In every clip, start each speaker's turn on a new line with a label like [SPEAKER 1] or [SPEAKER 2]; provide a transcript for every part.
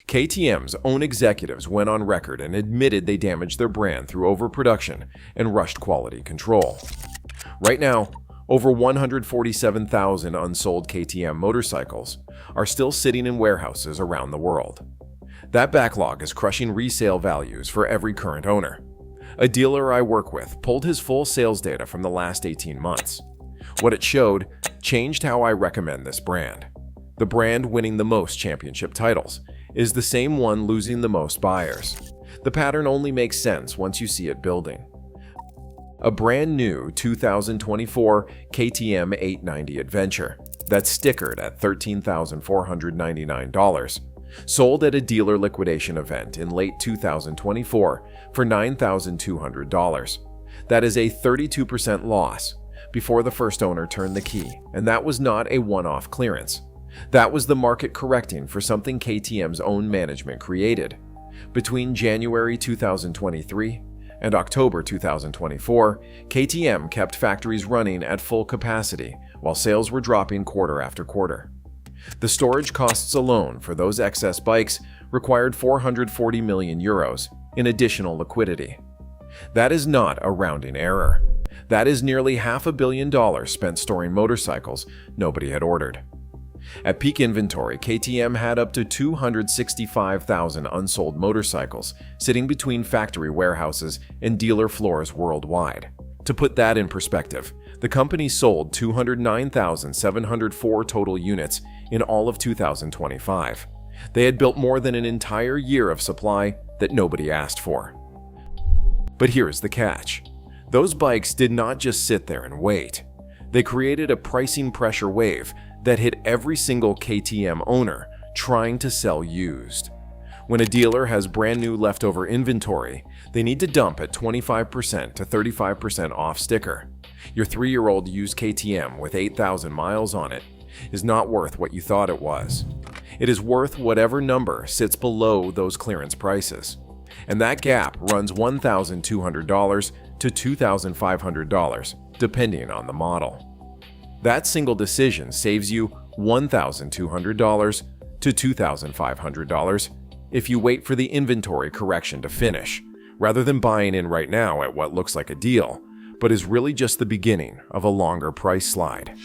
[SPEAKER 1] KTM's own executives went on record and admitted they damaged their brand through overproduction and rushed quality control. Right now, over 147,000 unsold KTM motorcycles are still sitting in warehouses around the world. That backlog is crushing resale values for every current owner. A dealer I work with pulled his full sales data from the last 18 months. What it showed changed how I recommend this brand. The brand winning the most championship titles is the same one losing the most buyers. The pattern only makes sense once you see it building. A brand new 2024 KTM 890 Adventure that's stickered at $13,499, sold at a dealer liquidation event in late 2024 for $9,200. That is a 32% loss before the first owner turned the key, and that was not a one-off clearance. That was the market correcting for something KTM's own management created. Between January 2023 and October 2024, KTM kept factories running at full capacity while sales were dropping quarter after quarter. The storage costs alone for those excess bikes required 440 million euros in additional liquidity. That is not a rounding error. That is nearly $500 million spent storing motorcycles nobody had ordered. At peak inventory, KTM had up to 265,000 unsold motorcycles sitting between factory warehouses and dealer floors worldwide. To put that in perspective, the company sold 209,704 total units in all of 2025. They had built more than an entire year of supply that nobody asked for. But here's the catch. Those bikes did not just sit there and wait. They created a pricing pressure wave that hit every single KTM owner trying to sell used. When a dealer has brand new leftover inventory, they need to dump at 25% to 35% off sticker. Your 3-year-old used KTM with 8,000 miles on it is not worth what you thought it was. It is worth whatever number sits below those clearance prices. And that gap runs $1,200 to $2,500, depending on the model. That single decision saves you $1,200 to $2,500 if you wait for the inventory correction to finish, rather than buying in right now at what looks like a deal, but is really just the beginning of a longer price slide.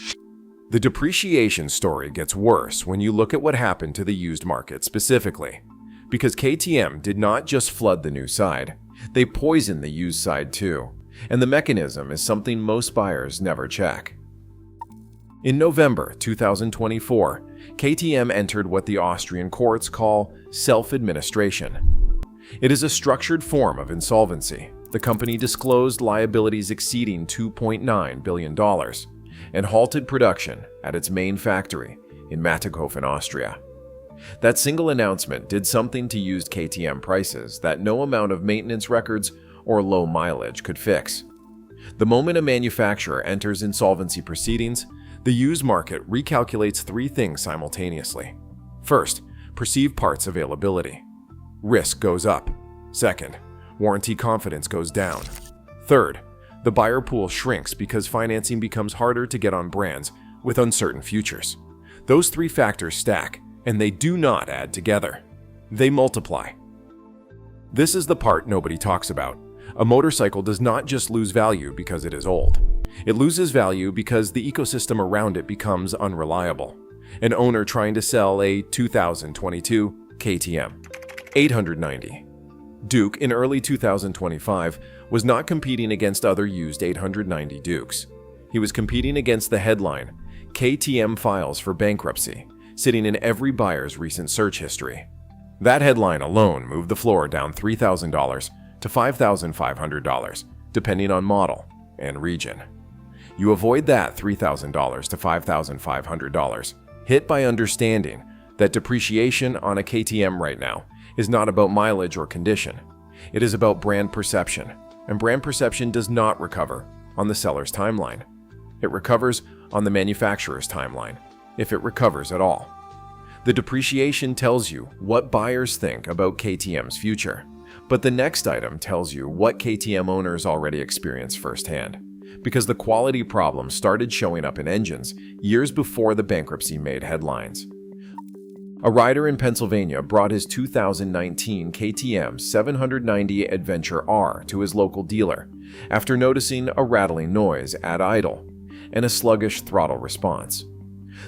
[SPEAKER 1] The depreciation story gets worse when you look at what happened to the used market specifically, because KTM did not just flood the new side, they poisoned the used side too, and the mechanism is something most buyers never check. In November 2024, KTM entered what the Austrian courts call self-administration. It is a structured form of insolvency. The company disclosed liabilities exceeding $2.9 billion and halted production at its main factory in Mattighofen, Austria. That single announcement did something to used KTM prices that no amount of maintenance records or low mileage could fix. The moment a manufacturer enters insolvency proceedings, the used market recalculates 3 things simultaneously. First, perceived parts availability. Risk goes up. Second, warranty confidence goes down. Third, the buyer pool shrinks because financing becomes harder to get on brands with uncertain futures. Those 3 factors stack, and they do not add together. They multiply. This is the part nobody talks about. A motorcycle does not just lose value because it is old. It loses value because the ecosystem around it becomes unreliable. An owner trying to sell a 2022 KTM 890 Duke in early 2025 was not competing against other used 890 Dukes. He was competing against the headline, KTM files for bankruptcy, sitting in every buyer's recent search history. That headline alone moved the floor down $3,000 to $5,500, depending on model and region. You avoid that $3,000 to $5,500 hit by understanding that depreciation on a KTM right now is not about mileage or condition. It is about brand perception, and brand perception does not recover on the seller's timeline. It recovers on the manufacturer's timeline, if it recovers at all. The depreciation tells you what buyers think about KTM's future, but the next item tells you what KTM owners already experience firsthand, because the quality problems started showing up in engines years before the bankruptcy made headlines. A rider in Pennsylvania brought his 2019 KTM 790 Adventure R to his local dealer after noticing a rattling noise at idle and a sluggish throttle response.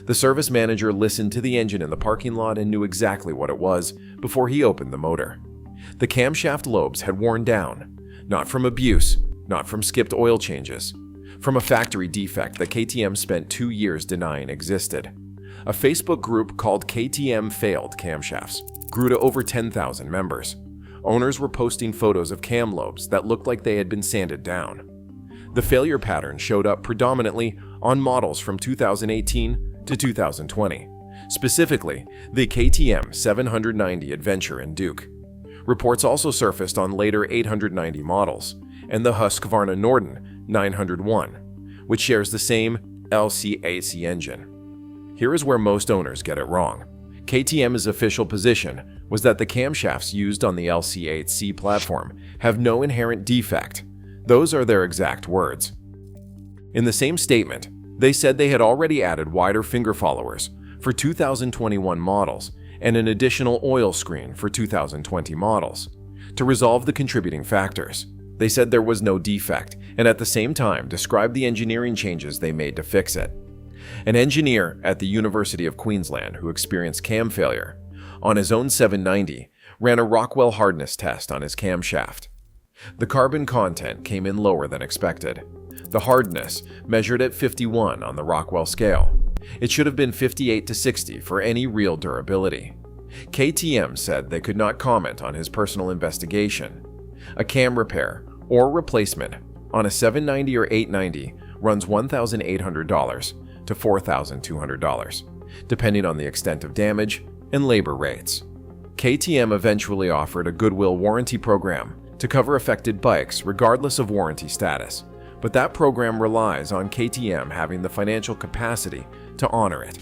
[SPEAKER 1] The service manager listened to the engine in the parking lot and knew exactly what it was before he opened the motor. The camshaft lobes had worn down, not from abuse, not from skipped oil changes, from a factory defect that KTM spent 2 years denying existed. A Facebook group called KTM Failed Camshafts grew to over 10,000 members. Owners were posting photos of cam lobes that looked like they had been sanded down. The failure pattern showed up predominantly on models from 2018 to 2020, specifically the KTM 790 Adventure and Duke. Reports also surfaced on later 890 models and the Husqvarna Norden 901, which shares the same LC8C engine. Here is where most owners get it wrong. KTM's official position was that the camshafts used on the LC8C platform have no inherent defect. Those are their exact words. In the same statement, they said they had already added wider finger followers for 2021 models and an additional oil screen for 2020 models. To resolve the contributing factors, they said there was no defect and at the same time described the engineering changes they made to fix it. An engineer at the University of Queensland who experienced cam failure on his own 790 ran a Rockwell hardness test on his camshaft. The carbon content came in lower than expected. The hardness measured at 51 on the Rockwell scale. It should have been 58 to 60 for any real durability. KTM said they could not comment on his personal investigation. A cam repair or replacement on a 790 or 890 runs $1,800 to $4,200, depending on the extent of damage and labor rates. KTM eventually offered a goodwill warranty program to cover affected bikes regardless of warranty status, but that program relies on KTM having the financial capacity to honor it.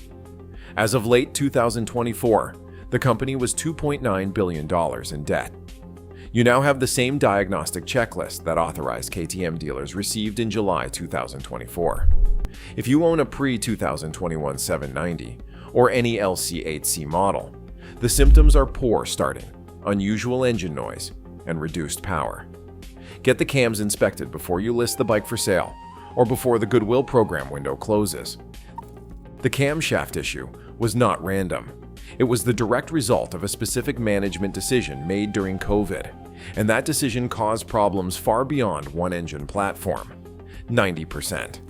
[SPEAKER 1] As of late 2024, the company was $2.9 billion in debt. You now have the same diagnostic checklist that authorized KTM dealers received in July 2024. If you own a pre-2021 790 or any LC8C model, the symptoms are poor starting, unusual engine noise, and reduced power. Get the cams inspected before you list the bike for sale or before the Goodwill program window closes. The camshaft issue was not random. It was the direct result of a specific management decision made during COVID, and that decision caused problems far beyond one engine platform. 90%.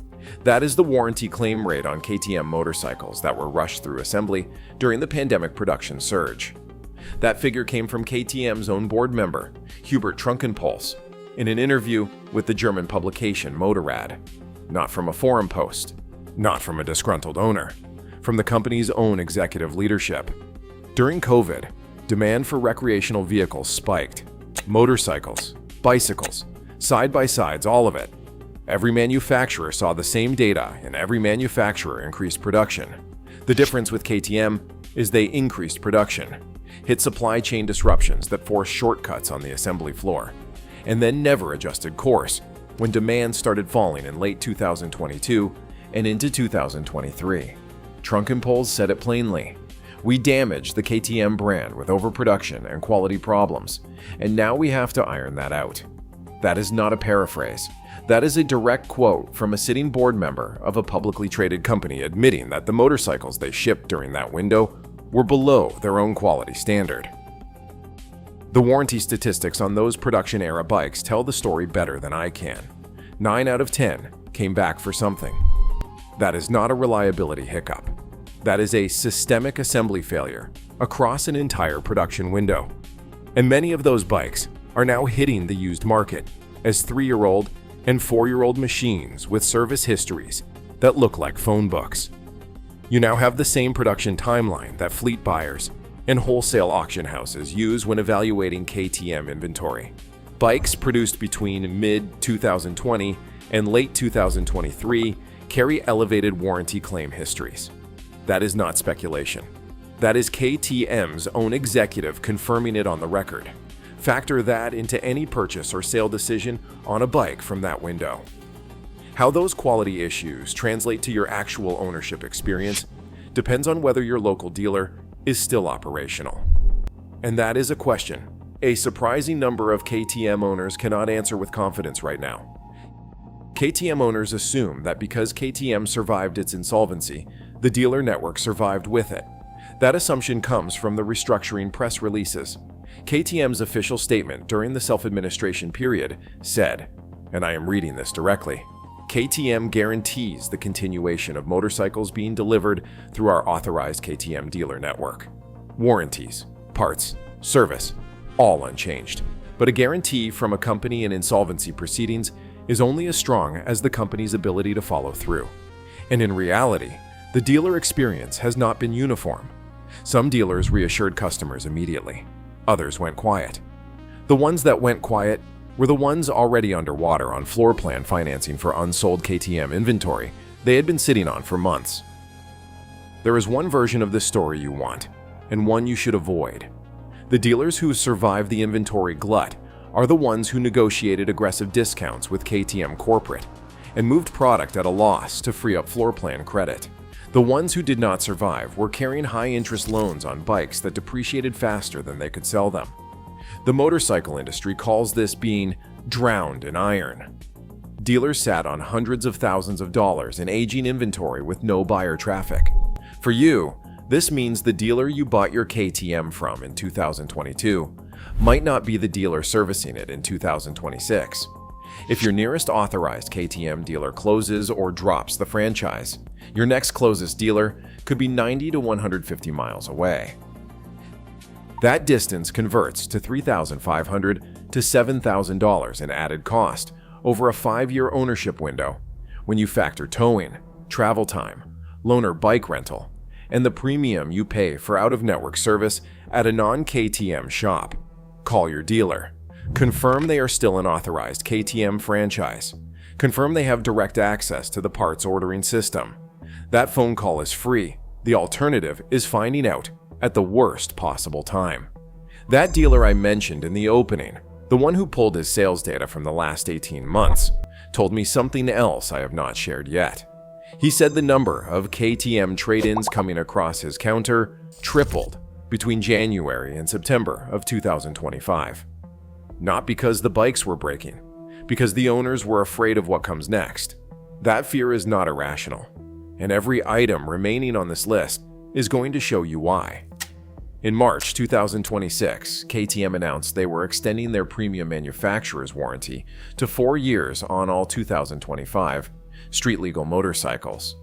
[SPEAKER 1] That is the warranty claim rate on KTM motorcycles that were rushed through assembly during the pandemic production surge. That figure came from KTM's own board member, Hubert Trunkenpolz, in an interview with the German publication Motorrad. Not from a forum post, not from a disgruntled owner, from the company's own executive leadership. During COVID, demand for recreational vehicles spiked. Motorcycles, bicycles, side-by-sides, all of it. Every manufacturer saw the same data and every manufacturer increased production. The difference with KTM is they increased production, hit supply chain disruptions that forced shortcuts on the assembly floor, and then never adjusted course when demand started falling in late 2022 and into 2023. Trunkenpolz said it plainly. We damaged the KTM brand with overproduction and quality problems, and now we have to iron that out. That is not a paraphrase. That is a direct quote from a sitting board member of a publicly traded company admitting that the motorcycles they shipped during that window were below their own quality standard. The warranty statistics on those production-era bikes tell the story better than I can. 9 out of 10 came back for something. That is not a reliability hiccup. That is a systemic assembly failure across an entire production window. And many of those bikes are now hitting the used market as 3-year-old and 4-year-old machines with service histories that look like phone books. You now have the same production timeline that fleet buyers and wholesale auction houses use when evaluating KTM inventory. Bikes produced between mid-2020 and late 2023 carry elevated warranty claim histories. That is not speculation. That is KTM's own executive confirming it on the record. Factor that into any purchase or sale decision on a bike from that window. How those quality issues translate to your actual ownership experience depends on whether your local dealer is still operational? And that is a question a surprising number of KTM owners cannot answer with confidence right now. KTM owners assume that because KTM survived its insolvency, the dealer network survived with it. That assumption comes from the restructuring press releases. KTM's official statement during the self-administration period said, and I am reading this directly, KTM guarantees the continuation of motorcycles being delivered through our authorized KTM dealer network. Warranties, parts, service, all unchanged. But a guarantee from a company in insolvency proceedings is only as strong as the company's ability to follow through. And in reality, the dealer experience has not been uniform. Some dealers reassured customers immediately. Others went quiet. The ones that went quiet were the ones already underwater on floor plan financing for unsold KTM inventory they had been sitting on for months. There is one version of this story you want, and one you should avoid. The dealers who survived the inventory glut are the ones who negotiated aggressive discounts with KTM corporate and moved product at a loss to free up floor plan credit. The ones who did not survive were carrying high-interest loans on bikes that depreciated faster than they could sell them. The motorcycle industry calls this being drowned in iron. Dealers sat on hundreds of thousands of dollars in aging inventory with no buyer traffic. For you, this means the dealer you bought your KTM from in 2022 might not be the dealer servicing it in 2026. If your nearest authorized KTM dealer closes or drops the franchise, your next closest dealer could be 90 to 150 miles away. That distance converts to $3,500 to $7,000 in added cost over a 5-year ownership window when you factor towing, travel time, loaner bike rental, and the premium you pay for out-of-network service at a non-KTM shop. Call your dealer. Confirm they are still an authorized KTM franchise. Confirm they have direct access to the parts ordering system. That phone call is free. The alternative is finding out at the worst possible time. That dealer I mentioned in the opening, the one who pulled his sales data from the last 18 months, told me something else I have not shared yet. He said the number of KTM trade-ins coming across his counter tripled between January and September of 2025. Not because the bikes were breaking, because the owners were afraid of what comes next. That fear is not irrational, and every item remaining on this list is going to show you why. In March 2026, KTM announced they were extending their premium manufacturer's warranty to 4 years on all 2025 street-legal motorcycles.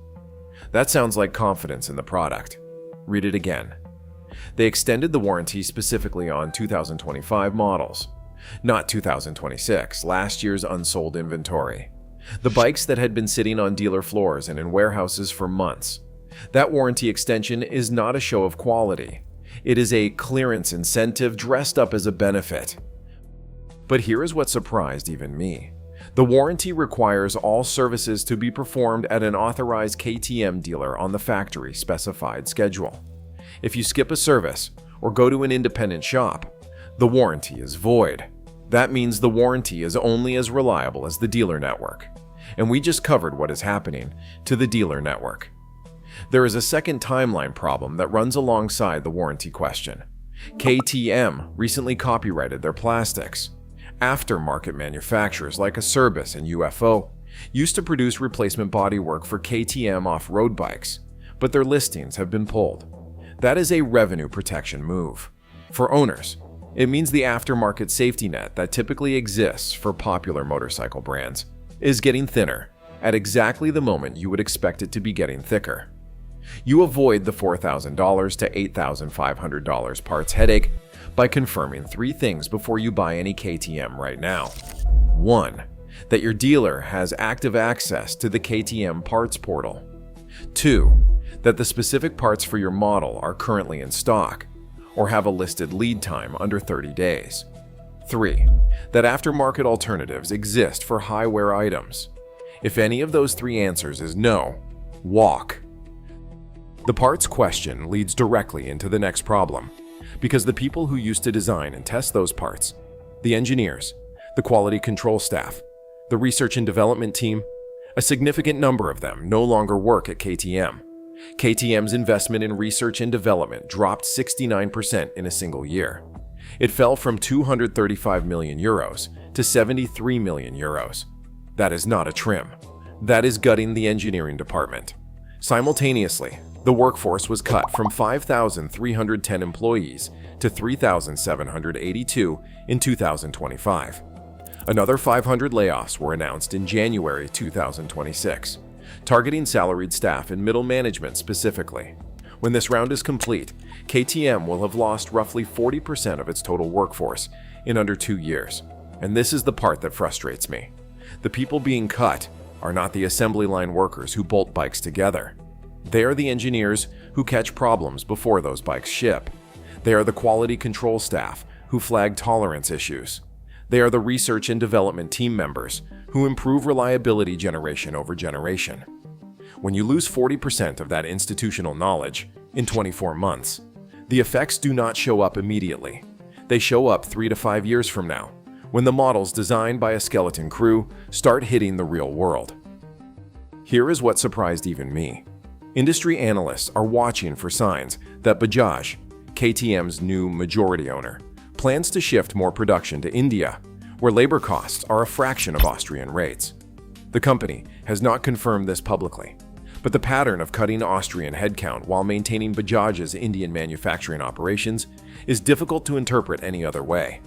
[SPEAKER 1] That sounds like confidence in the product. Read it again. They extended the warranty specifically on 2025 models, not 2026, last year's unsold inventory. The bikes that had been sitting on dealer floors and in warehouses for months. That warranty extension is not a show of quality. It is a clearance incentive dressed up as a benefit. But here is what surprised even me. The warranty requires all services to be performed at an authorized KTM dealer on the factory specified schedule. If you skip a service or go to an independent shop, the warranty is void. That means the warranty is only as reliable as the dealer network. And we just covered what is happening to the dealer network. There is a second timeline problem that runs alongside the warranty question. KTM recently copyrighted their plastics. Aftermarket manufacturers like Acerbis and UFO used to produce replacement bodywork for KTM off-road bikes, but their listings have been pulled. That is a revenue protection move. For owners, it means the aftermarket safety net that typically exists for popular motorcycle brands is getting thinner at exactly the moment you would expect it to be getting thicker. You avoid the $4,000 to $8,500 parts headache by confirming 3 things before you buy any KTM right now. 1. That your dealer has active access to the KTM parts portal. 2. That the specific parts for your model are currently in stock or have a listed lead time under 30 days. 3. That aftermarket alternatives exist for high-wear items. If any of those 3 answers is no, walk. The parts question leads directly into the next problem, because the people who used to design and test those parts, the engineers, the quality control staff, the research and development team, a significant number of them no longer work at KTM, KTM's investment in research and development dropped 69% in a single year. It fell from 235 million euros to 73 million euros. That is not a trim. That is gutting the engineering department. Simultaneously, the workforce was cut from 5,310 employees to 3,782 in 2025. Another 500 layoffs were announced in January 2026, targeting salaried staff and middle management specifically. When this round is complete, KTM will have lost roughly 40% of its total workforce in under 2 years. And this is the part that frustrates me. The people being cut are not the assembly line workers who bolt bikes together. They are the engineers who catch problems before those bikes ship. They are the quality control staff who flag tolerance issues. They are the research and development team members who improve reliability generation over generation. When you lose 40% of that institutional knowledge in 24 months, the effects do not show up immediately. They show up 3 to 5 years from now, when the models designed by a skeleton crew start hitting the real world. Here is what surprised even me. Industry analysts are watching for signs that Bajaj, KTM's new majority owner, plans to shift more production to India, where labor costs are a fraction of Austrian rates. The company has not confirmed this publicly, but the pattern of cutting Austrian headcount while maintaining Bajaj's Indian manufacturing operations is difficult to interpret any other way.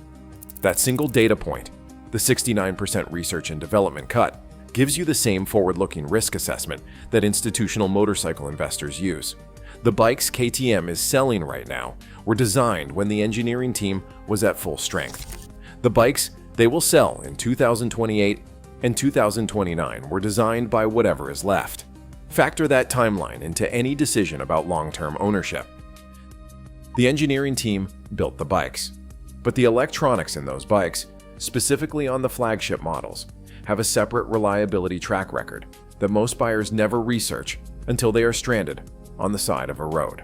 [SPEAKER 1] That single data point, the 69% research and development cut, gives you the same forward-looking risk assessment that institutional motorcycle investors use. The bikes KTM is selling right now were designed when the engineering team was at full strength. The bikes they will sell in 2028 and 2029 were designed by whatever is left. Factor that timeline into any decision about long-term ownership. The engineering team built the bikes, but the electronics in those bikes, specifically on the flagship models, have a separate reliability track record that most buyers never research until they are stranded on the side of a road.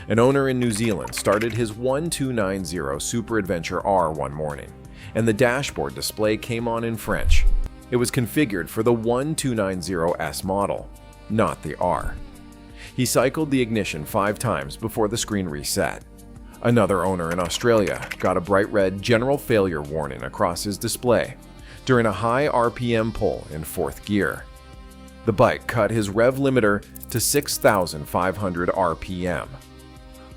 [SPEAKER 1] An owner in New Zealand started his 1290 Super Adventure R one morning, and the dashboard display came on in French. It was configured for the 1290S model, not the R. He cycled the ignition 5 times before the screen reset. Another owner in Australia got a bright red general failure warning across his display during a high RPM pull in 4th gear. The bike cut his rev limiter to 6,500 RPM.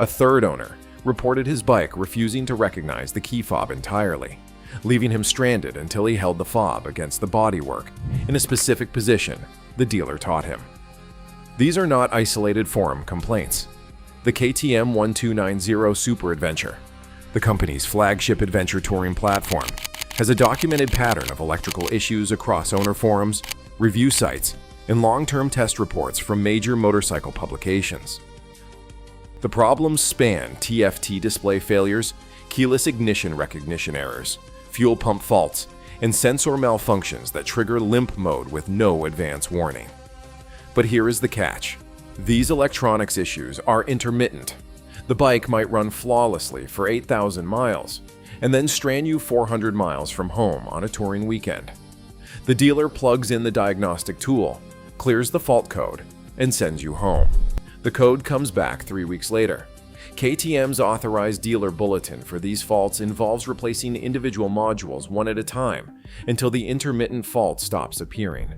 [SPEAKER 1] A third owner reported his bike refusing to recognize the key fob entirely, leaving him stranded until he held the fob against the bodywork in a specific position the dealer taught him. These are not isolated forum complaints. The KTM 1290 Super Adventure, the company's flagship adventure touring platform, has a documented pattern of electrical issues across owner forums, review sites, and long-term test reports from major motorcycle publications. The problems span TFT display failures, keyless ignition recognition errors, fuel pump faults, and sensor malfunctions that trigger limp mode with no advance warning. But here is the catch. These electronics issues are intermittent. The bike might run flawlessly for 8,000 miles, and then strand you 400 miles from home on a touring weekend. The dealer plugs in the diagnostic tool, clears the fault code, and sends you home. The code comes back 3 weeks later. KTM's authorized dealer bulletin for these faults involves replacing individual modules one at a time until the intermittent fault stops appearing.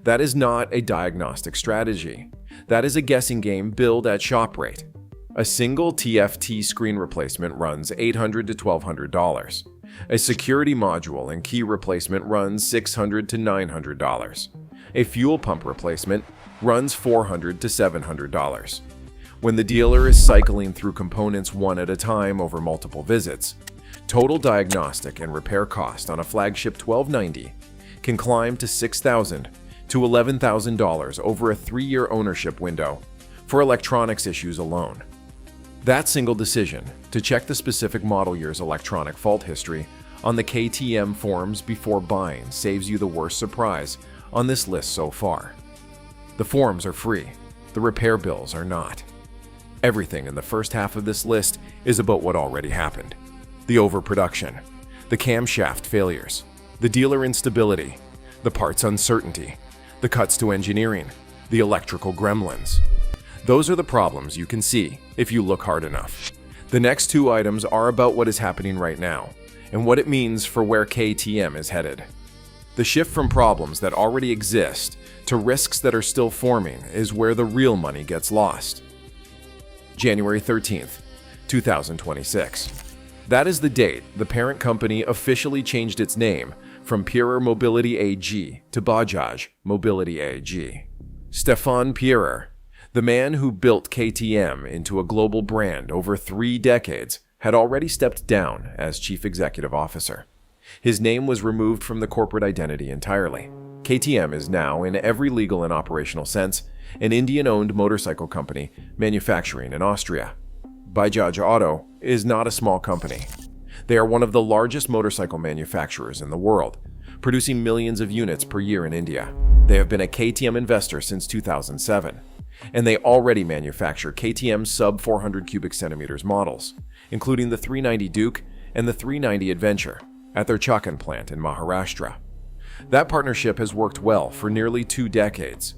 [SPEAKER 1] That is not a diagnostic strategy. That is a guessing game billed at shop rate. A single TFT screen replacement runs $800 to $1,200. A security module and key replacement runs $600 to $900. A fuel pump replacement runs $400 to $700. When the dealer is cycling through components one at a time over multiple visits, total diagnostic and repair cost on a flagship 1290 can climb to $6,000 to $11,000 over a 3-year ownership window for electronics issues alone. That single decision to check the specific model year's electronic fault history on the KTM forums before buying saves you the worst surprise on this list so far. The forums are free, the repair bills are not. Everything in the first half of this list is about what already happened. The overproduction, the camshaft failures, the dealer instability, the parts uncertainty, the cuts to engineering, the electrical gremlins. Those are the problems you can see if you look hard enough. The next two items are about what is happening right now and what it means for where KTM is headed. The shift from problems that already exist to risks that are still forming is where the real money gets lost. January 13th, 2026. That is the date the parent company officially changed its name from Pierer Mobility AG to Bajaj Mobility AG. Stefan Pierer, the man who built KTM into a global brand over 3 decades, had already stepped down as chief executive officer. His name was removed from the corporate identity entirely. KTM is now, in every legal and operational sense, an Indian-owned motorcycle company manufacturing in Austria. Bajaj Auto is not a small company. They are one of the largest motorcycle manufacturers in the world, producing millions of units per year in India. They have been a KTM investor since 2007, and they already manufacture KTM sub-400 cubic centimeters models, including the 390 Duke and the 390 Adventure, at their Chakan plant in Maharashtra. That partnership has worked well for nearly 2 decades.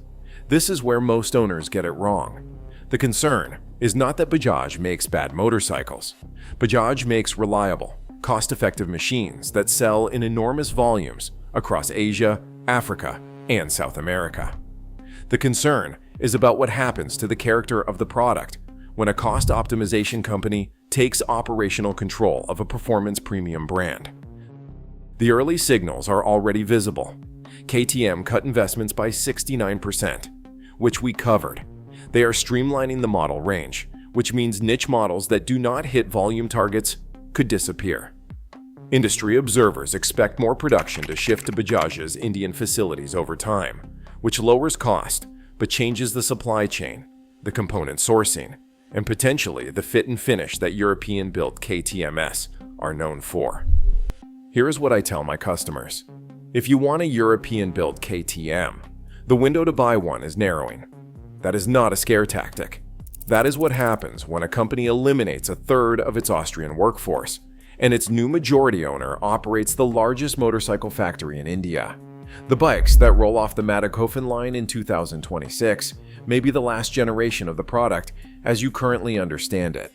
[SPEAKER 1] This is where most owners get it wrong. The concern is not that Bajaj makes bad motorcycles. Bajaj makes reliable, cost-effective machines that sell in enormous volumes across Asia, Africa, and South America. The concern is about what happens to the character of the product when a cost optimization company takes operational control of a performance premium brand. The early signals are already visible. KTM cut investments by 69%, which we covered. They are streamlining the model range, which means niche models that do not hit volume targets could disappear. Industry observers expect more production to shift to Bajaj's Indian facilities over time, which lowers cost but changes the supply chain, the component sourcing, and potentially the fit and finish that European-built KTMs are known for. Here is what I tell my customers. If you want a European-built KTM, the window to buy one is narrowing. That is not a scare tactic. That is what happens when a company eliminates a third of its Austrian workforce, and its new majority owner operates the largest motorcycle factory in India. The bikes that roll off the Mattighofen line in 2026 may be the last generation of the product as you currently understand it.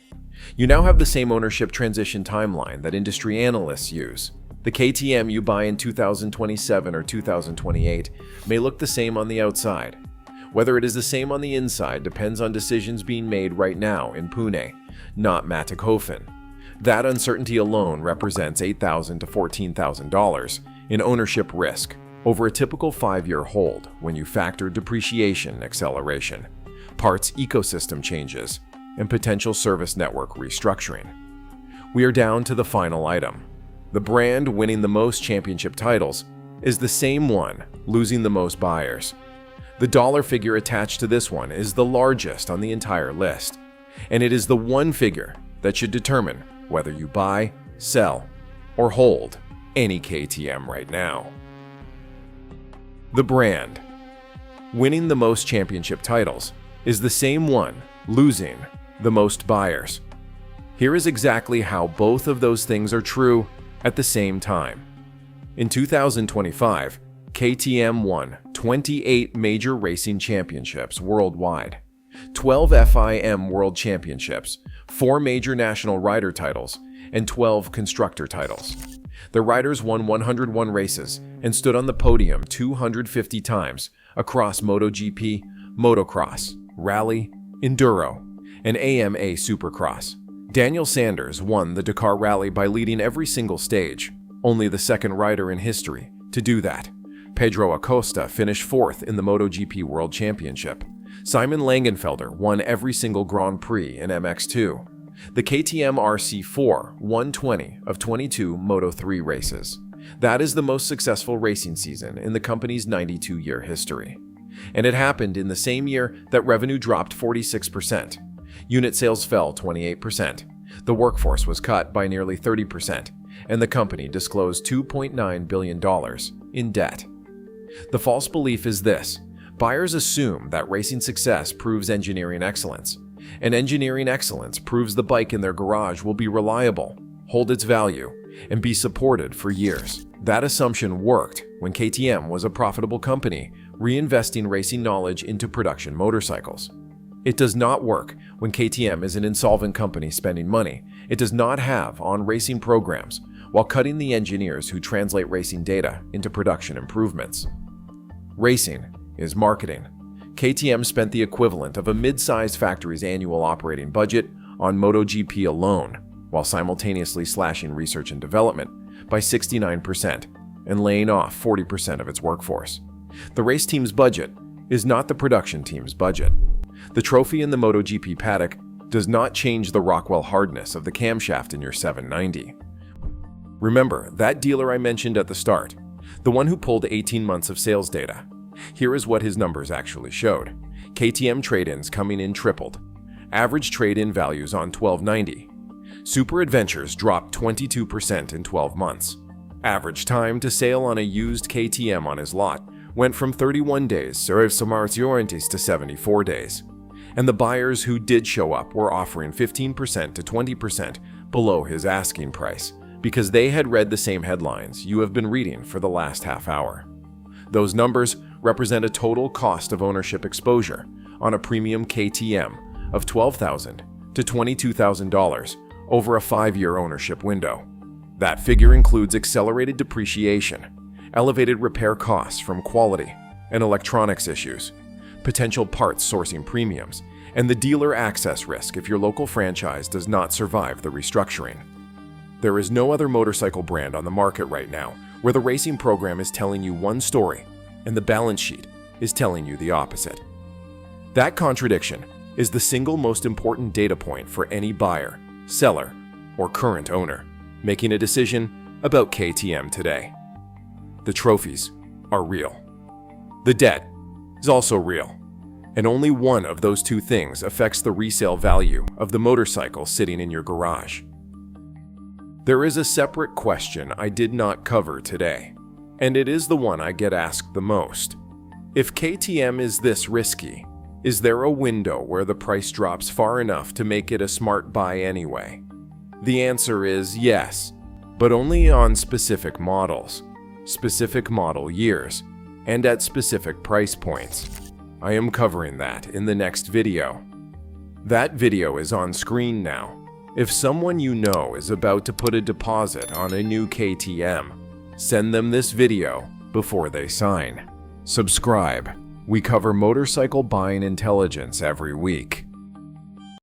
[SPEAKER 1] You now have the same ownership transition timeline that industry analysts use. The KTM you buy in 2027 or 2028 may look the same on the outside. Whether it is the same on the inside depends on decisions being made right now in Pune, not Mattighofen. That uncertainty alone represents $8,000 to $14,000 in ownership risk over a typical 5-year hold when you factor depreciation acceleration, parts ecosystem changes, and potential service network restructuring. We are down to the final item. The brand winning the most championship titles is the same one losing the most buyers. The dollar figure attached to this one is the largest on the entire list, and it is the one figure that should determine whether you buy, sell, or hold any KTM right now. The brand winning the most championship titles is the same one losing the most buyers. Here is exactly how both of those things are true at the same time. In 2025, KTM won 28 major racing championships worldwide, 12 FIM World Championships, 4 major national rider titles, and 12 constructor titles. The riders won 101 races and stood on the podium 250 times across MotoGP, Motocross, Rally, Enduro, and AMA Supercross. Daniel Sanders won the Dakar Rally by leading every single stage, only the second rider in history to do that. Pedro Acosta finished 4th in the MotoGP World Championship. Simon Langenfelder won every single Grand Prix in MX2. The KTM RC4 won 20 of 22 Moto3 races. That is the most successful racing season in the company's 92-year history. And it happened in the same year that revenue dropped 46%. Unit sales fell 28%. The workforce was cut by nearly 30%, and the company disclosed $2.9 billion in debt. The false belief is this: buyers assume that racing success proves engineering excellence, and engineering excellence proves the bike in their garage will be reliable, hold its value, and be supported for years. That assumption worked when KTM was a profitable company, reinvesting racing knowledge into production motorcycles. It does not work when KTM is an insolvent company spending money it does not have on racing programs while cutting the engineers who translate racing data into production improvements. Racing is marketing. KTM spent the equivalent of a mid-sized factory's annual operating budget on MotoGP alone, while simultaneously slashing research and development by 69% and laying off 40% of its workforce. The race team's budget is not the production team's budget. The trophy in the MotoGP paddock does not change the Rockwell hardness of the camshaft in your 790. Remember that dealer I mentioned at the start, the one who pulled 18 months of sales data. Here is what his numbers actually showed. KTM trade-ins coming in tripled. Average trade-in values on 1290. Super Adventures dropped 22% in 12 months. Average time to sale on a used KTM on his lot went from 31 days to 74 days. And the buyers who did show up were offering 15% to 20% below his asking price because they had read the same headlines you have been reading for the last half hour. Those numbers represent a total cost of ownership exposure on a premium KTM of $12,000 to $22,000 over a 5-year ownership window. That figure includes accelerated depreciation, elevated repair costs from quality and electronics issues, potential parts sourcing premiums, and the dealer access risk if your local franchise does not survive the restructuring. There is no other motorcycle brand on the market right now where the racing program is telling you one story and the balance sheet is telling you the opposite. That contradiction is the single most important data point for any buyer, seller, or current owner making a decision about KTM today. The trophies are real. The debt is also real, and only one of those two things affects the resale value of the motorcycle sitting in your garage. There is a separate question I did not cover today, and it is the one I get asked the most. If KTM is this risky, is there a window where the price drops far enough to make it a smart buy anyway? The answer is yes, but only on specific models, specific model years, and at specific price points. I am covering that in the next video. That video is on screen now. If someone you know is about to put a deposit on a new KTM, send them this video before they sign. Subscribe. We cover motorcycle buying intelligence every week.